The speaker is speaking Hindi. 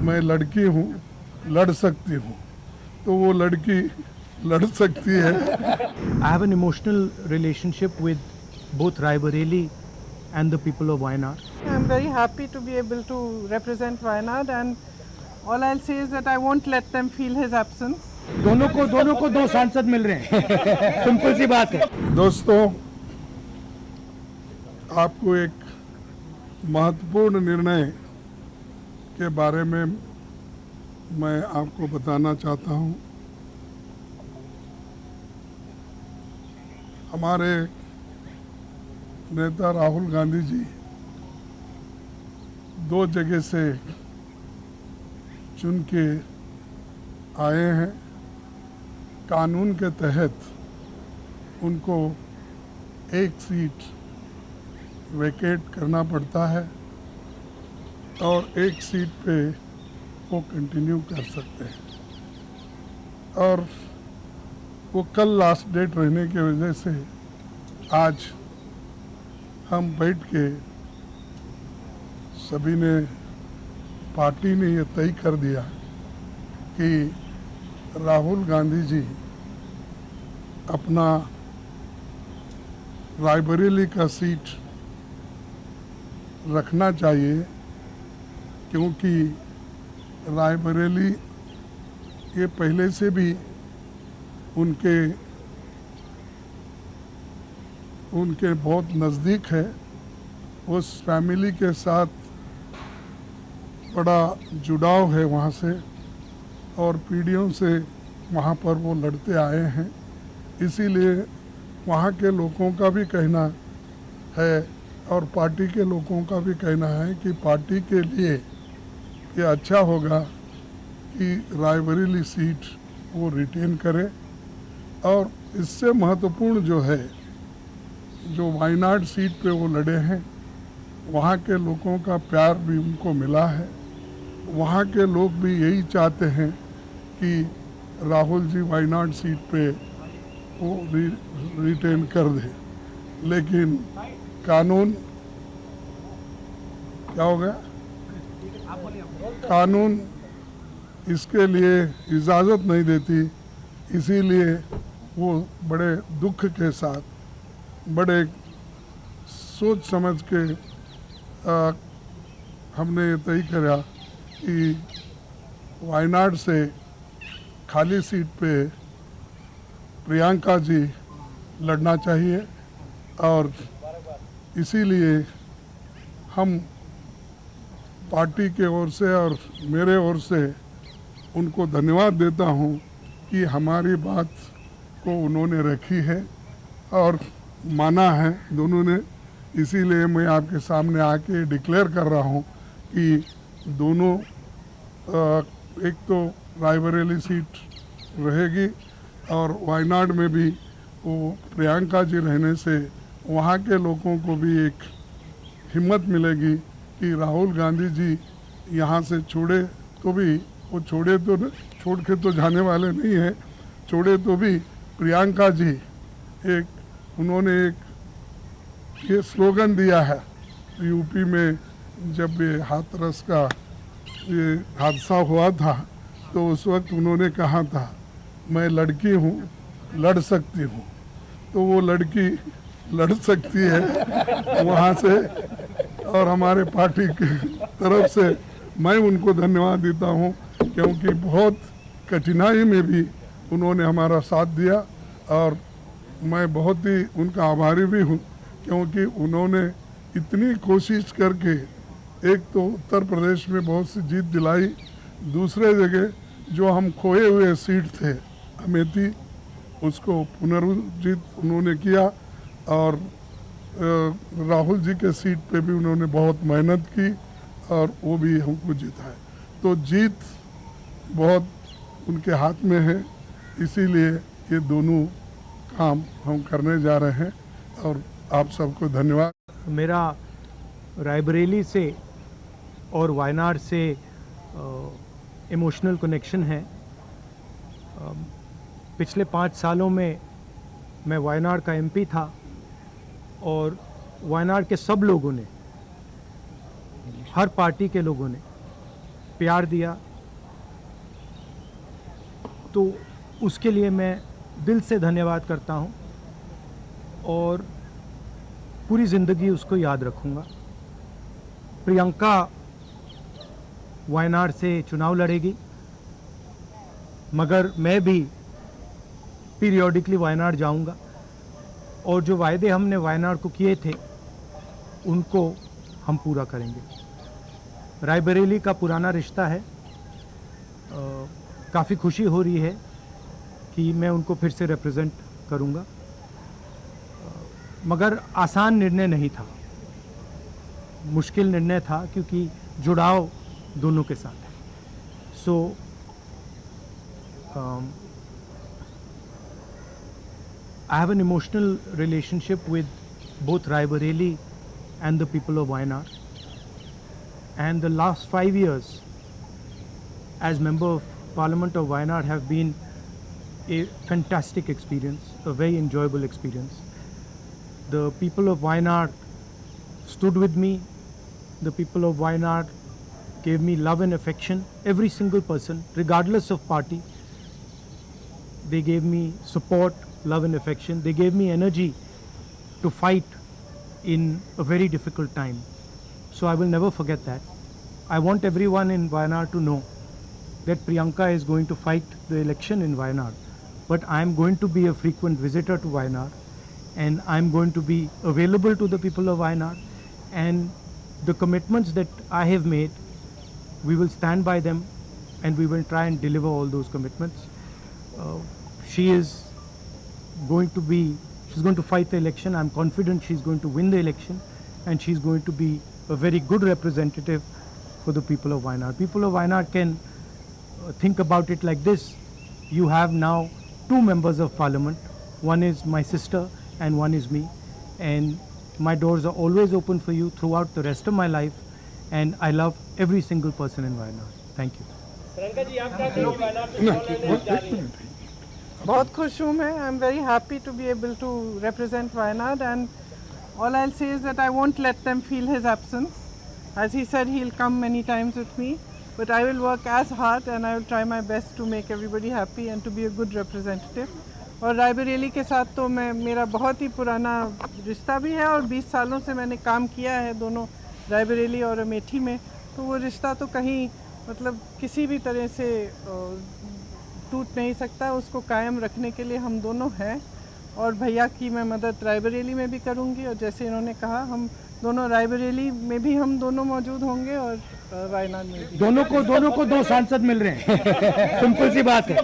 मैं लड़की हूँ, लड़ सकती हूँ, तो वो लड़की लड़ सकती है। I have an emotional relationship with both Raebareli and the people of Wayanad. I'm very happy to be able to represent Wayanad, and all I'll say is that I won't let them feel his absence. दोनों को दो सांसद मिल रहे हैं सिंपल सी बात है। दोस्तों, आपको एक महत्वपूर्ण निर्णय के बारे में मैं आपको बताना चाहता हूं। हमारे नेता राहुल गांधी जी 2 जगह से चुन के आए हैं। कानून के तहत उनको एक सीट वेकेट करना पड़ता है और एक सीट पे वो कंटिन्यू कर सकते हैं, और वो कल लास्ट डेट रहने की वजह से आज हम बैठ के सभी ने, पार्टी ने ये तय कर दिया कि राहुल गांधी जी अपना रायबरेली का सीट रखना चाहिए, क्योंकि रायबरेली ये पहले से भी उनके बहुत नज़दीक है। उस फैमिली के साथ बड़ा जुड़ाव है वहाँ से, और पीढ़ियों से वहाँ पर वो लड़ते आए हैं। इसीलिए वहाँ के लोगों का भी कहना है और पार्टी के लोगों का भी कहना है कि पार्टी के लिए ये अच्छा होगा कि रायबरेली सीट वो रिटेन करे। और इससे महत्वपूर्ण जो है, जो वायनाड सीट पे वो लड़े हैं, वहाँ के लोगों का प्यार भी उनको मिला है। वहाँ के लोग भी यही चाहते हैं कि राहुल जी वायनाड सीट पे वो रिटेन कर दे, लेकिन कानून क्या हो गया, कानून इसके लिए इजाज़त नहीं देती। इसीलिए वो बड़े दुख के साथ, बड़े सोच समझ के हमने ये तय करा कि वायनाड से खाली सीट पे प्रियंका जी लड़ना चाहिए, और इसीलिए हम पार्टी के ओर से और मेरे ओर से उनको धन्यवाद देता हूं कि हमारी बात को उन्होंने रखी है और माना है दोनों ने। इसीलिए मैं आपके सामने आके डिक्लेयर कर रहा हूं कि दोनों, एक तो रायबरेली सीट रहेगी और वायनाड में भी वो प्रियंका जी रहने से वहाँ के लोगों को भी एक हिम्मत मिलेगी कि राहुल गांधी जी यहाँ से छोड़े तो भी, वो छोड़े तो छोड़ के तो जाने वाले नहीं हैं, छोड़े तो भी प्रियंका जी उन्होंने एक ये स्लोगन दिया है यूपी में, जब ये हाथरस का ये हादसा हुआ था तो उस वक्त उन्होंने कहा था, मैं लड़की हूँ, लड़ सकती हूँ, तो वो लड़की लड़ सकती है वहाँ से। और हमारे पार्टी की तरफ से मैं उनको धन्यवाद देता हूँ, क्योंकि बहुत कठिनाई में भी उन्होंने हमारा साथ दिया, और मैं बहुत ही उनका आभारी भी हूँ, क्योंकि उन्होंने इतनी कोशिश करके एक तो उत्तर प्रदेश में बहुत सी जीत दिलाई, दूसरे जगह जो हम खोए हुए सीट थे अमेठी, उसको पुनर्जीत उन्होंने किया, और राहुल जी के सीट पे भी उन्होंने बहुत मेहनत की और वो भी हमको जिताए। तो जीत बहुत उनके हाथ में है, इसीलिए ये दोनों काम हम करने जा रहे हैं, और आप सबको धन्यवाद। मेरा रायबरेली से और वायनाड से इमोशनल कनेक्शन है। पिछले 5 सालों में मैं वायनाड का एमपी था, और वायनाड के सब लोगों ने, हर पार्टी के लोगों ने प्यार दिया, तो उसके लिए मैं दिल से धन्यवाद करता हूँ और पूरी ज़िंदगी उसको याद रखूँगा। प्रियंका वायनाड से चुनाव लड़ेगी, मगर मैं भी पीरियोडिकली वायनाड जाऊंगा और जो वायदे हमने वायनाड को किए थे उनको हम पूरा करेंगे। रायबरेली का पुराना रिश्ता है, काफ़ी खुशी हो रही है कि मैं उनको फिर से रिप्रेजेंट करूंगा, मगर आसान निर्णय नहीं था, मुश्किल निर्णय था क्योंकि जुड़ाव दोनों के साथ है। सो I have an emotional relationship with both Raebareli and the people of Wayanad. And the last 5 years as Member of Parliament of Wayanad have been a fantastic experience, a very enjoyable experience. The people of Wayanad stood with me. The people of Wayanad gave me love and affection. Every single person, regardless of party, they gave me support, love and affection. They gave me energy to fight in a very difficult time. So I will never forget that. I want everyone in Wayanad to know that Priyanka is going to fight the election in Wayanad. But I am going to be a frequent visitor to Wayanad, and I am going to be available to the people of Wayanad. And the commitments that I have made, we will stand by them and we will try and deliver all those commitments. She's going to fight the election. I'm confident she's going to win the election, and she's going to be a very good representative for the people of Wayanad. People of Wayanad can think about it like this. You have now 2 members of parliament. One is my sister and one is me. And my doors are always open for you throughout the rest of my life. And I love every single person in Wayanad. Thank you. बहुत खुश हूँ मैं. I am very happy to be able to represent Wayanad, and all I'll say is that I won't let them feel his absence. As he said, he'll come many times with me, but I will work as hard and I will try my best to make everybody happy and to be a good representative. और रायबरेली के साथ तो मेरा बहुत ही पुराना रिश्ता भी है और 20 सालों से मैंने काम किया है दोनों रायबरेली और अमेठी में, तो वो रिश्ता तो कहीं मतलब किसी भी तरह से टूट नहीं सकता. उसको कायम रखने के लिए हम दोनों हैं, और भैया की मैं मदद रायबरेली में भी करूंगी, और जैसे इन्होंने कहा हम दोनों रायबरेली में भी हम दोनों मौजूद होंगे और वायनाड में भी. दोनों को 2 सांसद मिल रहे हैं. सिंपल सी बात है.